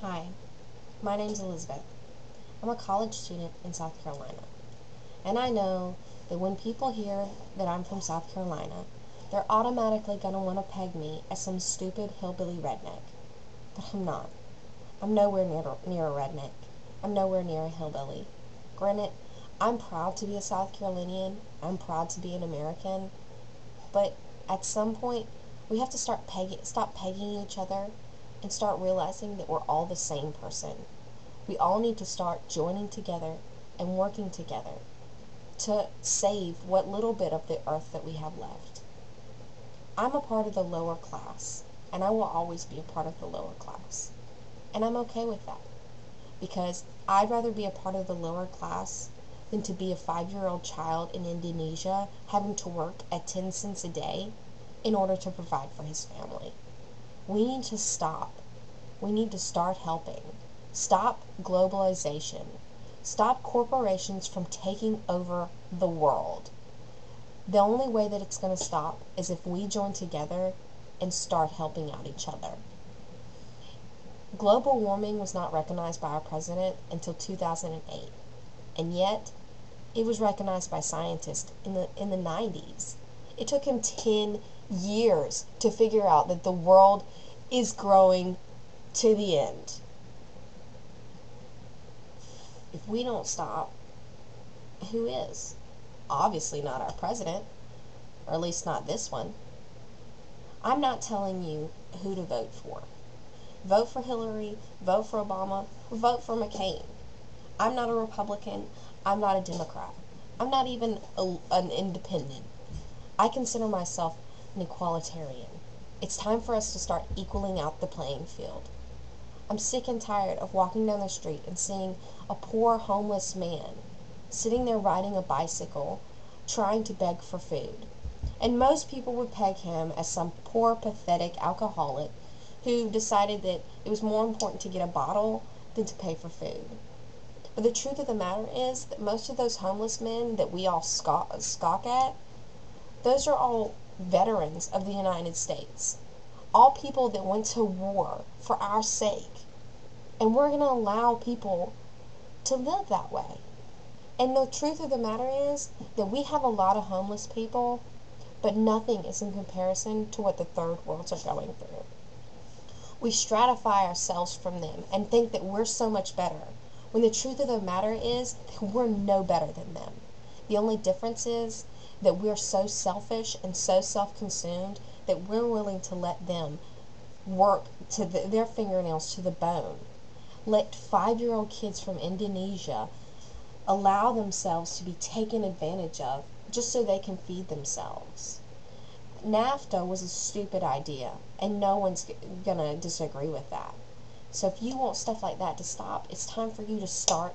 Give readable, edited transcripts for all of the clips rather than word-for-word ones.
Hi, my name's Elizabeth. I'm a college student in South Carolina. And I know that when people hear that I'm from South Carolina, they're automatically going to want to peg me as some stupid hillbilly redneck. But I'm not. I'm nowhere near a redneck. I'm nowhere near a hillbilly. Granted, I'm proud to be a South Carolinian. I'm proud to be an American. But at some point, we have to stop pegging each other and start realizing that we're all the same person. We all need to start joining together and working together to save what little bit of the earth that we have left. I'm a part of the lower class, and I will always be a part of the lower class. And I'm okay with that, because I'd rather be a part of the lower class than to be a 5-year-old child in Indonesia having to work at 10 cents a day in order to provide for his family. We need to stop. We need to start helping. Stop globalization. Stop corporations from taking over the world. The only way that it's going to stop is if we join together and start helping out each other. Global warming was not recognized by our president until 2008, and yet it was recognized by scientists in the 90s. It took him 10 years to figure out that the world is growing to the end. If we don't stop, who is? Obviously not our president, or at least not this one. I'm not telling you who to vote for. Vote for Hillary, vote for Obama, vote for McCain. I'm not a Republican. I'm not a Democrat. I'm not even an independent. I consider myself an equalitarian. It's time for us to start equaling out the playing field. I'm sick and tired of walking down the street and seeing a poor homeless man sitting there riding a bicycle trying to beg for food. And most people would peg him as some poor, pathetic alcoholic who decided that it was more important to get a bottle than to pay for food. But the truth of the matter is that most of those homeless men that we all scoff at, those are all veterans of the United States. All people that went to war for our sake. And we're going to allow people to live that way. And the truth of the matter is that we have a lot of homeless people, but nothing is in comparison to what the third worlds are going through. We stratify ourselves from them and think that we're so much better, when the truth of the matter is that we're no better than them. The only difference is that we're so selfish and so self-consumed that we're willing to let them work to their fingernails to the bone. Let 5-year-old kids from Indonesia allow themselves to be taken advantage of just so they can feed themselves. NAFTA was a stupid idea, and no one's going to disagree with that. So if you want stuff like that to stop, it's time for you to start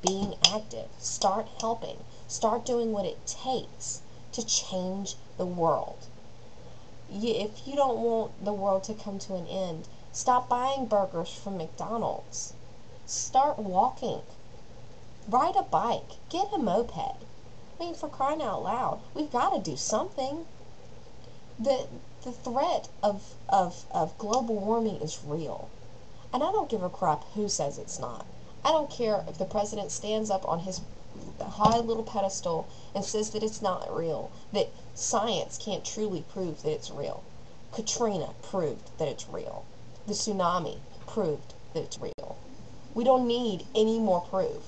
being active. Start helping. Start doing what it takes to change the world. If you don't want the world to come to an end, stop buying burgers from McDonald's. Start walking. Ride a bike. Get a moped. I mean, for crying out loud, we've got to do something. The threat of global warming is real. And I don't give a crap who says it's not. I don't care if the president stands up on his high little pedestal and says that it's not real, that science can't truly prove that it's real. Katrina proved that it's real. The tsunami proved that it's real. We don't need any more proof.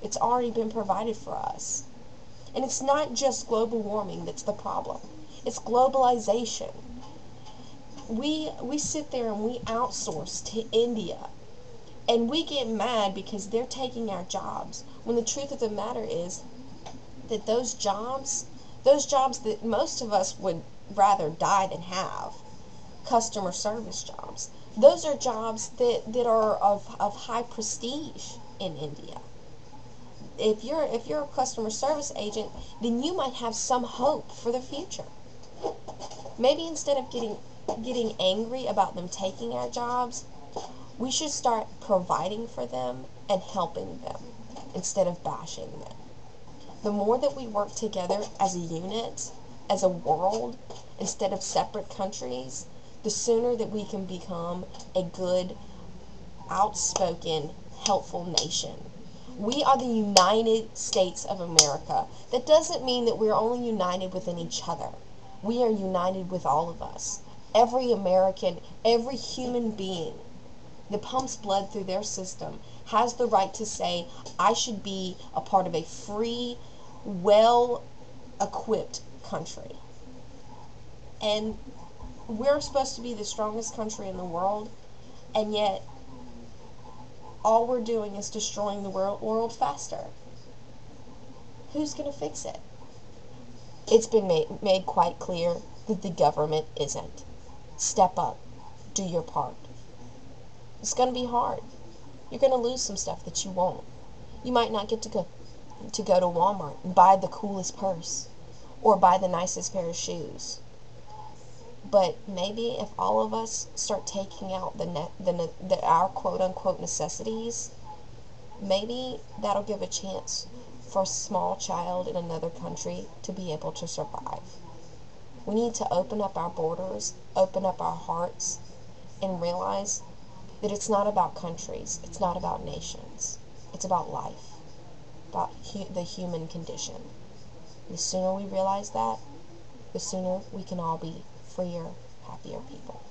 It's already been provided for us. And it's not just global warming that's the problem. It's globalization. We sit there and we outsource to India. And we get mad because they're taking our jobs. When the truth of the matter is that those jobs that most of us would rather die than have, customer service jobs, those are jobs that are of high prestige in India. If you're a customer service agent, then you might have some hope for the future. Maybe instead of getting angry about them taking our jobs, we should start providing for them and helping them instead of bashing them. The more that we work together as a unit, as a world, instead of separate countries, the sooner that we can become a good outspoken, helpful nation. We are the United States of America. That doesn't mean that we're only united within each other. We are united with all of us. Every American, every human being that pumps blood through their system has the right to say, I should be a part of a free, well equipped country. And we're supposed to be the strongest country in the world, and yet all we're doing is destroying the world faster. Who's going to fix it? It's been made quite clear that the government isn't. Step up. Do your part. It's going to be hard. You're going to lose some stuff that you won't. You might not get to go to Walmart and buy the coolest purse or buy the nicest pair of shoes. But maybe if all of us start taking out our quote-unquote necessities, maybe that'll give a chance for a small child in another country to be able to survive. We need to open up our borders, open up our hearts, and realize that it's not about countries, it's not about nations, it's about life, about the human condition. The sooner we realize that, the sooner we can all be freer, happier people.